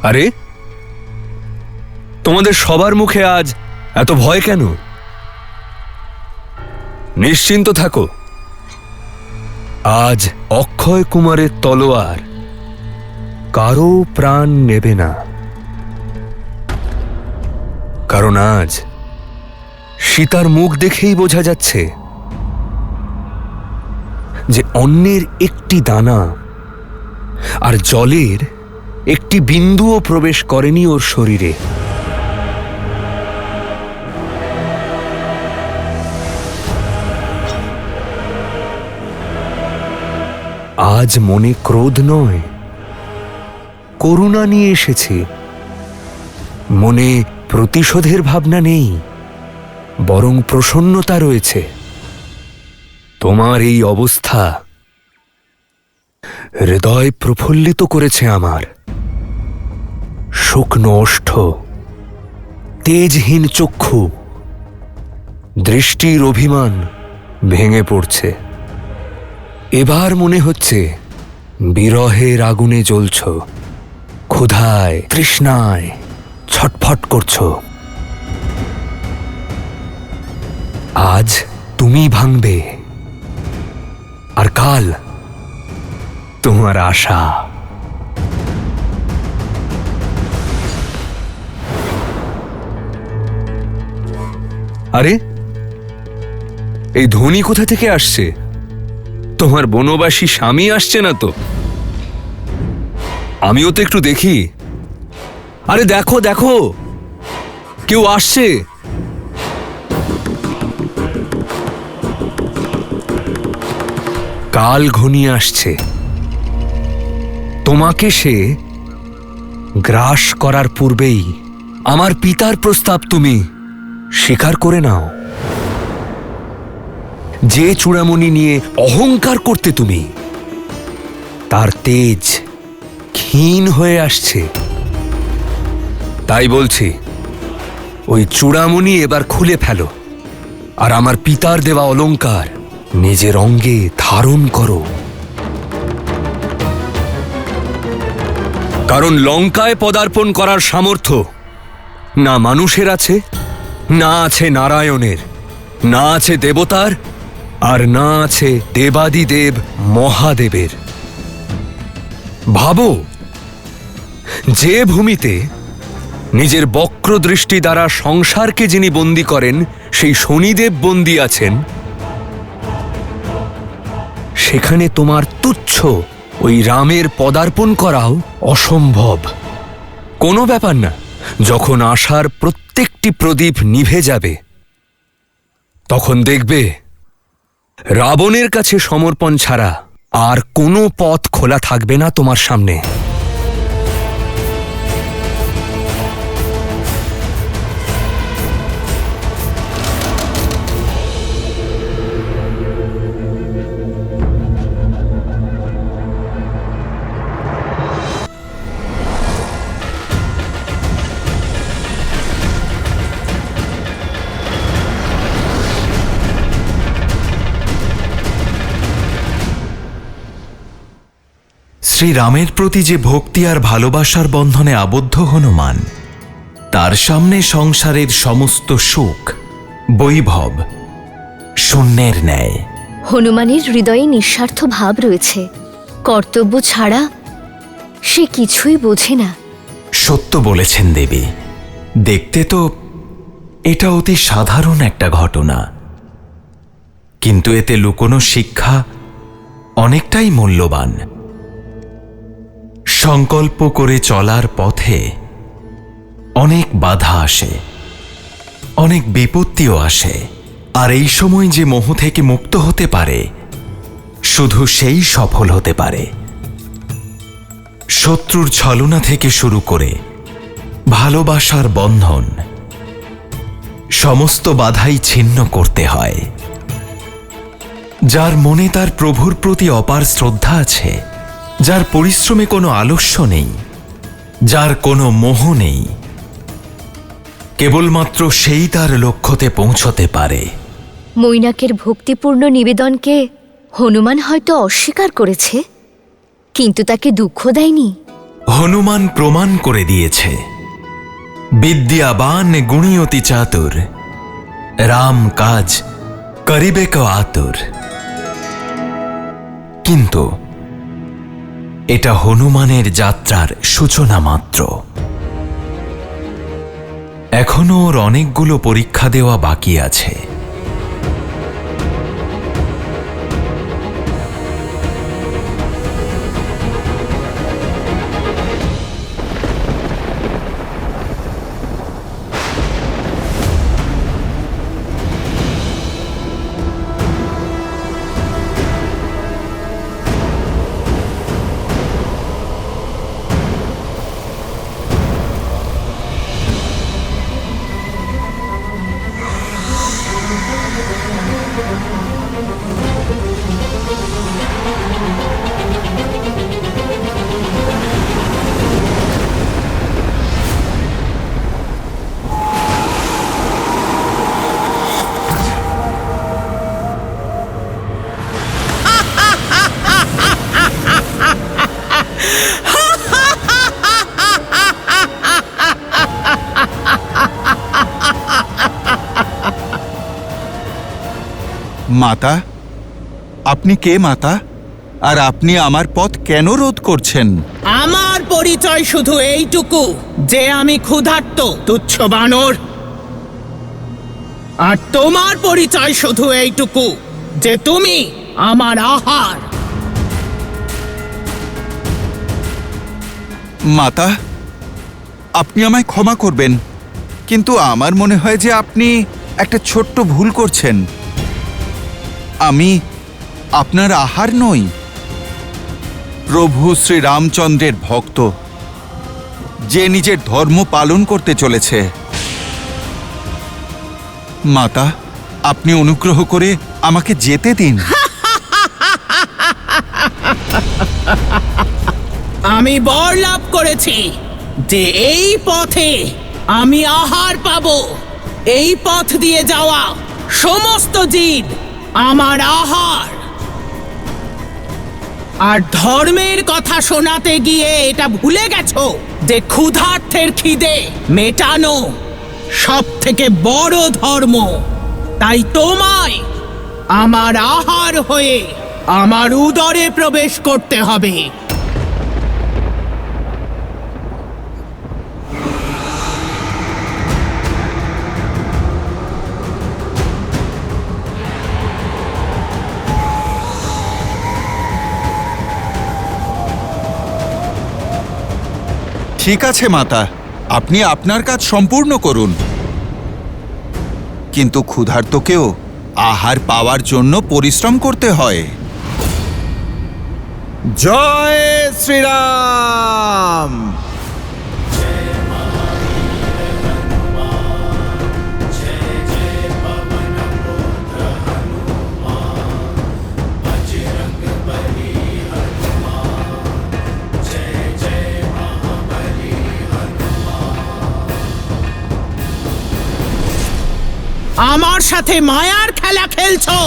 আরে, তোমাদের সবার মুখে আজ এত ভয় কেন? নিশ্চিন্ত থাকো, আজ অক্ষয় কুমারের তলোয়ার কারো প্রাণ নেবে না। কারণ আজ সীতার মুখ দেখেই বোঝা যাচ্ছে যে অন্যের একটি দানা আর জলের একটি বিন্দুও প্রবেশ করেনি ওর শরীরে। আজ মনে ক্রোধ নয়, করুণা নিয়ে এসেছে। মনে প্রতিশোধের ভাবনা নেই, বরং প্রসন্নতা রয়েছে। তোমার এই অবস্থা হৃদয় প্রফুল্লিত করেছে আমার। শুকনো ওষ্ঠ, তেজহীন চক্ষু, দৃষ্টির অভিমান ভেঙে পড়ছে। এবার মনে হচ্ছে বিরহের আগুনে জ্বলছ, ক্ষুধায় তৃষ্ণায় ছটফট করছ। আজ তুমি ভাঙবে, আর কাল তোমার আশা। আরে, এই ধ্বনি কোথা থেকে আসছে? তোমার বনবাসী স্বামী আসছে না তো? আমিও তো একটু দেখি। আরে দেখো দেখো, কেউ আসছে। কাল ঘনিয়ে আসছে, তোমাকে সে গ্রাস করার পূর্বেই আমার পিতার প্রস্তাব তুমি স্বীকার করে নাও। যে চূড়ামণি নিয়ে অহংকার করতে তুমি, তার তেজ ক্ষীণ হয়ে আসছে। তাই বলছি, ওই চূড়ামণি এবার খুলে ফেলো, আর আমার পিতার দেওয়া অলংকার নিজের অঙ্গে ধারণ করো। কারণ লঙ্কায় পদার্পণ করার সামর্থ্য না মানুষের আছে, না আছে নারায়ণের, না আছে দেবতার, আর না আছে দেবাদিদেব মহাদেবের। ভাবো, যে ভূমিতে নিজের বক্র দৃষ্টি দ্বারা সংসারকে যিনি বন্দী করেন, সেই শনিদেব বন্দী আছেন, সেখানে তোমার তুচ্ছ ওই রামের পদার্পণ করাও অসম্ভব। কোনো ব্যাপার না, যখন আশার প্রত্যেকটি প্রদীপ নিভে যাবে, তখন দেখবে রাবণের কাছে সমর্পণ ছাড়া আর কোনো পথ খোলা থাকবে না তোমার সামনে। শ্রীরামের প্রতি যে ভক্তি আর ভালোবাসার বন্ধনে আবদ্ধ হনুমান, তার সামনে সংসারের সমস্ত সুখ বৈভব শূন্যের ন্যায়। হনুমানের হৃদয়ে নিঃস্বার্থ ভাব রয়েছে, কর্তব্য ছাড়া সে কিছুই বোঝে না। সত্য বলেছেন দেবী। দেখতে তো এটা অতি সাধারণ একটা ঘটনা, কিন্তু এতে লুকোনো শিক্ষা অনেকটাই মূল্যবান। সংকল্প করে চলার পথে অনেক বাধা আসে, অনেক বিপত্তিও আসে, আর এই সময় যে মোহ থেকে মুক্ত হতে পারে, শুধু সেই সফল হতে পারে। শত্রুর ছলনা থেকে শুরু করে ভালোবাসার বন্ধন, সমস্ত বাধাই ছিন্ন করতে হয়। যার মনে তার প্রভুর প্রতি অপার শ্রদ্ধা আছে, যার পরিশ্রমে কোনো আলস্য নেই, যার কোনো মোহ নেই, কেবলমাত্র সেই তার লক্ষ্যতে পৌঁছতে পারে। মৈনাকের ভক্তিপূর্ণ নিবেদনকে হনুমান হয়তো অস্বীকার করেছে, কিন্তু তাকে দুঃখ দেয়নি। হনুমান প্রমাণ করে দিয়েছে বিদ্যাবান গুণী অতি চাতুর, রাম কাজ করিবে ক আতুর। কিন্তু এটা হনুমানের যাত্রার সূচনা মাত্র। এখনো ওর অনেকগুলো পরীক্ষা দেওয়া বাকি আছে। মাতা, আপনি কে মাতা? আর আপনি আমার পথ কেন রোধ করছেন? আমার পরিচয় শুধু এইটুকু যে আমি ক্ষুধার্ত তুচ্ছ বানর। আর তোমার পরিচয় শুধু এইটুকু যে তুমি আমার আহার। মাতা, আপনি আমায় ক্ষমা করবেন, কিন্তু আমার মনে হয় যে আপনি একটা ছোট্ট ভুল করছেন। আমি আপনার আহার নই, প্রভু শ্রী রামচন্দ্রের ভক্ত, যে নিজের ধর্ম পালন করতে চলেছে। মাতা, আপনি অনুগ্রহ করে আমাকে যেতে দিন। আমি বর লাভ করেছি যে এই পথে আমি আহার পাবো। এই পথ দিয়ে যাওয়া সমস্ত জীব আমার আহার। আর ধর্মের কথা শোনাতে গিয়ে এটা ভুলে গেছো যে ক্ষুধার্থের খিদে মেটানো সব থেকে বড় ধর্ম। তাই তোমায় আমার আহার হয়ে আমার উদরে প্রবেশ করতে হবে। ঠিক আছে মাতা, আপনি আপনার কাজ সম্পূর্ণ করুন, কিন্তু ক্ষুধার্তকেও আহার পাওয়ার জন্য পরিশ্রম করতে হয়। জয় শ্রীরাম। আমার সাথে মায়ার খেলা খেলছো।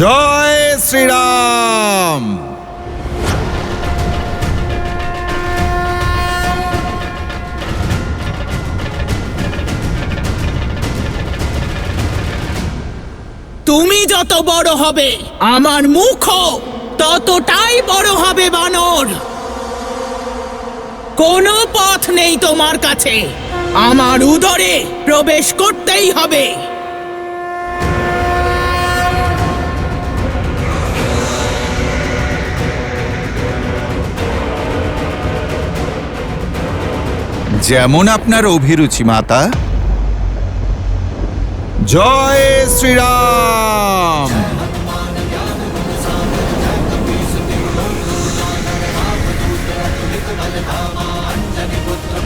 জয় শ্রীরাম। তুমি যত বড় হবে আমার মুখও ততটাই বড় হবে বানর। কোনো পথ নেই তোমার কাছে, আমার উদরে প্রবেশ করতেই হবে। যেমন আপনার অভিরুচি মাতা। জয় শ্রীরাম।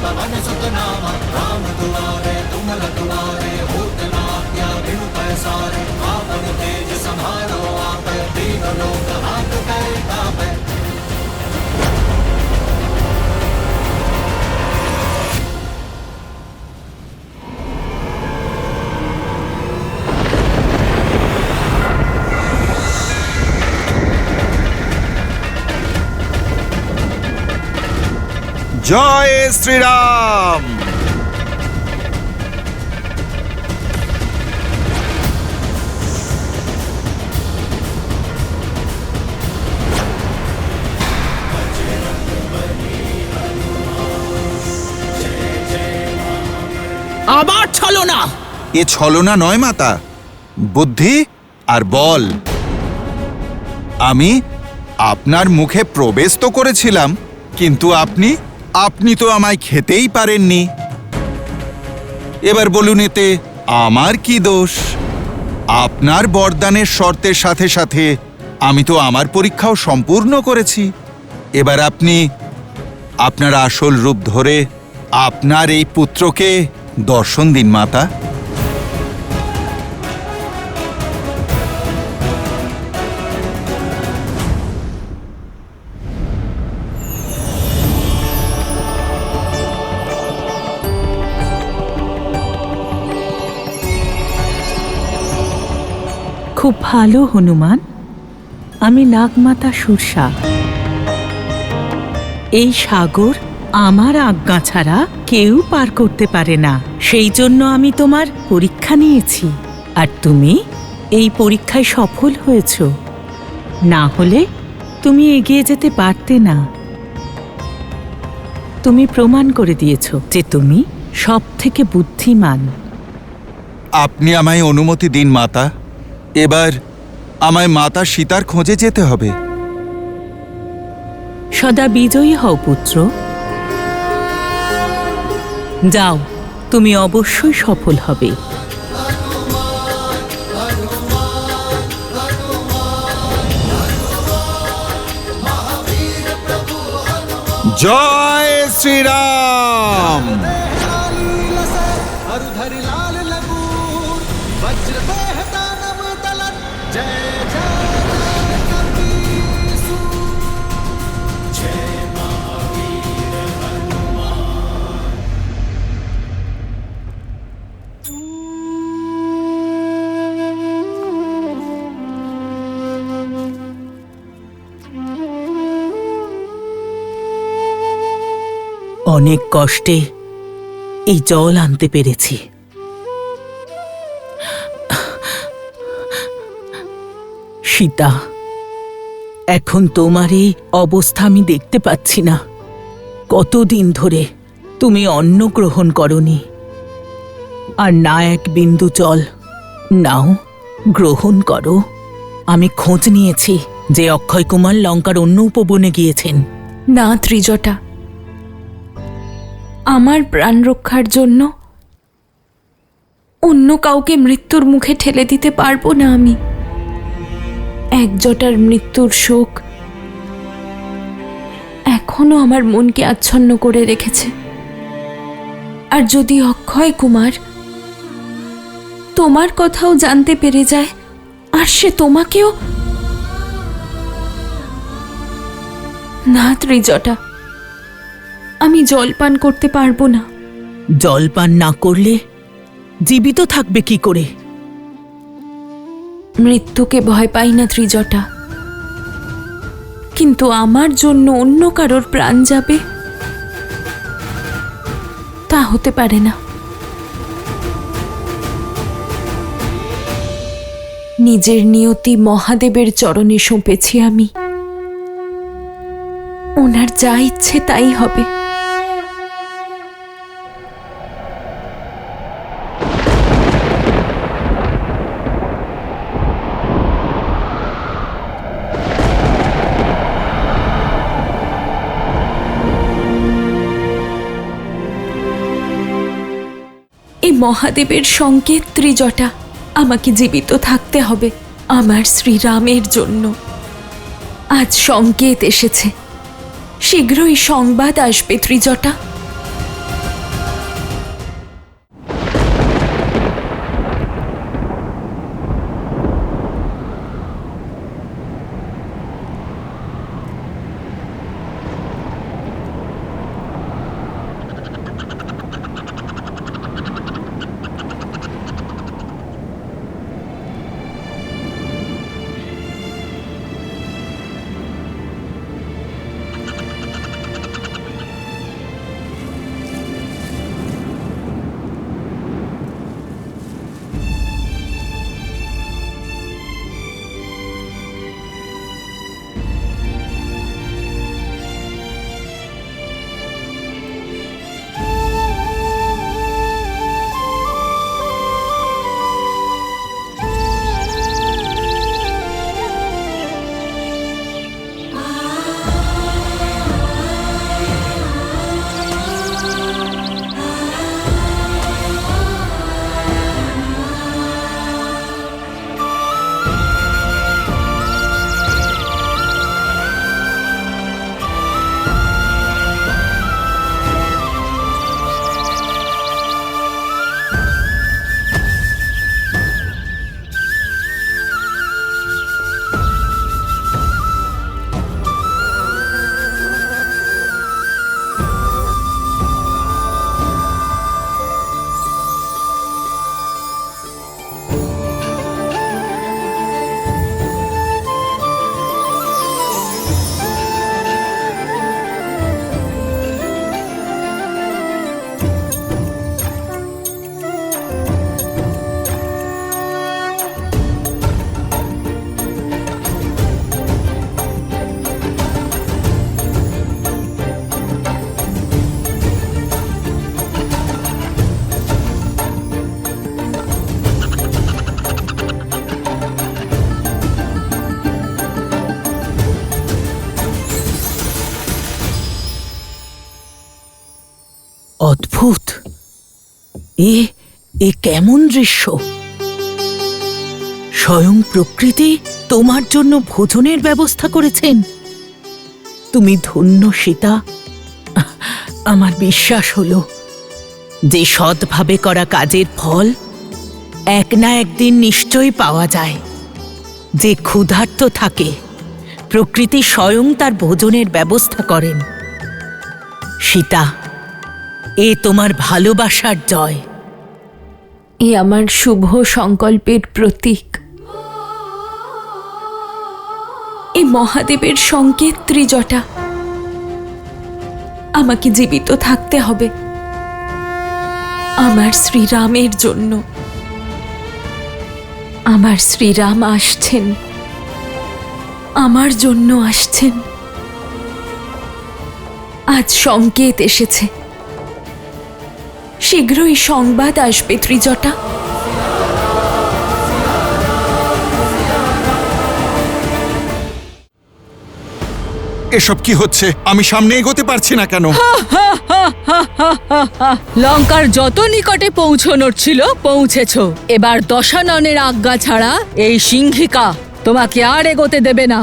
पवन सुत नाम राम दुआ জয় শ্রীরাম। আবার ছলনা। এ ছলনা নয় মাতা, বুদ্ধি আর বল। আমি আপনার মুখে প্রবেশ তো করেছিলাম, কিন্তু আপনি তো আমায় খেতেই পারেননি। এবার বলুন, এতে আমার কি দোষ? আপনার বরদানের শর্তের সাথে সাথে আমি তো আমার পরীক্ষাও সম্পূর্ণ করেছি। এবার আপনি আপনার আসল রূপ ধরে আপনার এই পুত্রকে দর্শন দিন মাতা। খুব ভালো হনুমান। আমি নাগমাতা সুরসা। এই সাগর আমার আজ্ঞা ছাড়া কেউ পার করতে পারে না। সেই জন্য আমি তোমার পরীক্ষা নিয়েছি, আর তুমি এই পরীক্ষায় সফল হয়েছ। না হলে তুমি এগিয়ে যেতে পারতে না। তুমি প্রমাণ করে দিয়েছ যে তুমি সবথেকে বুদ্ধিমান। আপনি আমায় অনুমতি দিন মাতা। এবার আমায় মাতা সীতার খোঁজে যেতে হবে। সদা বিজয়ী হও পুত্র। যাও, তুমি অবশ্যই সফল হবে। জয় শ্রীরাম। অনেক কষ্টে এই জল আনতে পেরেছি। সীতা, এখন তোমার এই অবস্থা আমি দেখতে পাচ্ছি না। কতদিন ধরে তুমি অন্ন গ্রহণ করনি, আর না এক বিন্দু জল। নাও, গ্রহণ করো। আমি খোঁজ নিয়েছি যে অক্ষয় কুমার লঙ্কার অন্য উপবনে গিয়েছেন। না ত্রিজটা, আমার প্রাণ রক্ষার জন্য অন্য কাউকে মৃত্যুর মুখে ঠেলে দিতে পারবো না আমি। একজটার মৃত্যুর শোক এখনো আমার মনকে আচ্ছন্ন করে রেখেছে। আর যদি অক্ষয় কুমার তোমার কথাও জানতে পেরে যায়, আর সে তোমাকেও... না ত্রিজটা, আমি জলপান করতে পারবো না। জলপান না করলে জীবিত থাকবে কি করে? মৃত্যুকে ভয় পাই না ত্রিজটা, কিন্তু আমার জন্য অন্য কারোর প্রাণ যাবে তা হতে পারে না। নিজের নিয়তি মহাদেবের চরণে সঁপেছি আমি। ওনার যা ইচ্ছে তাই হবে। এই মহাদেবের সংকেত ত্রিজটা, আমাকে জীবিত থাকতে হবে আমার শ্রীরামের জন্য। আজ সংকেত এসেছে, শীঘ্রই সংবাদ আসবে ত্রিজটা। অদ্ভুত! এ এ কেমন দৃশ্য! স্বয়ং প্রকৃতি তোমার জন্য ভোজনের ব্যবস্থা করেছেন। তুমি ধন্য সীতা। আমার বিশ্বাস হলো যে সৎভাবে করা কাজের ফল এক না একদিন নিশ্চয়ই পাওয়া যায়। যে ক্ষুধার্ত থাকে প্রকৃতি স্বয়ং তার ভোজনের ব্যবস্থা করেন। সীতা, এ তোমার ভালোবাসার জয়। এ আমার শুভ সংকল্পের প্রতীক। এ মহাদেবের সংকেত ত্রিজটা। আমাকে জীবিত থাকতে হবে আমার শ্রীরামের জন্য। আমার শ্রীরাম আসছেন, আমার জন্য আসছেন। আজ সংকেত এসেছে, শীঘ্রই সংবাদ আসবে ত্রিজটা। এসব কি হচ্ছে? আমি সামনে এগোতে পারছি না কেন? লঙ্কার যত নিকটে পৌঁছনোর ছিল পৌঁছেছো। এবার দশাননের আজ্ঞা ছাড়া এই সিংহিকা তোমাকে আর এগোতে দেবে না।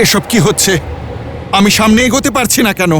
এসব কি হচ্ছে? আমি সামনে এগোতে পারছি না কেন?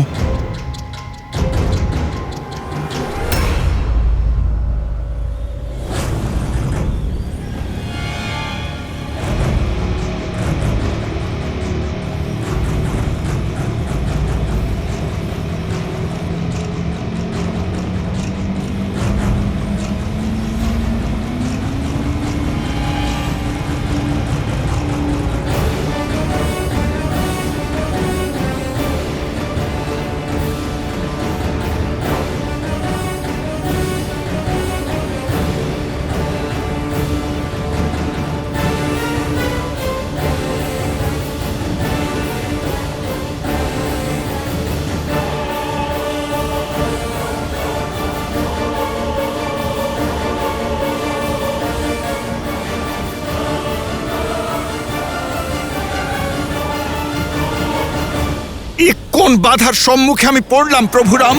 কোন বাধার সম্মুখে আমি পড়লাম প্রভুরাম?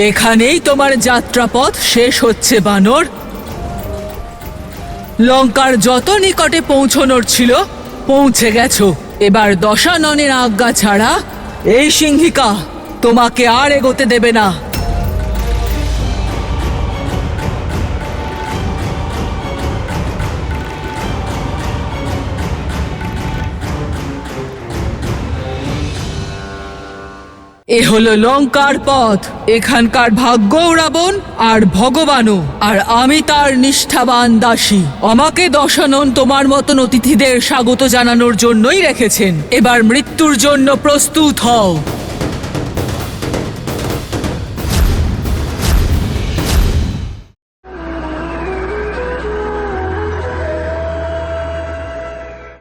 এখানেই তোমার যাত্রাপথ শেষ হচ্ছে বানর। লঙ্কার যত নিকটে পৌঁছনোর ছিল পৌঁছে গেছো। এবার দশাননের আজ্ঞা ছাড়া এই সিংহিকা তোমাকে আর এগোতে দেবে না। এ হলো লঙ্কার পথ। এখানকার ভাগ্যও রাবণ আর ভগবানও, আর আমি তার নিষ্ঠাবান দাসী। আমাকে দশানন তোমার মতন অতিথিদের স্বাগত জানানোর জন্যই রেখেছেন। এবার মৃত্যুর জন্য প্রস্তুত হও।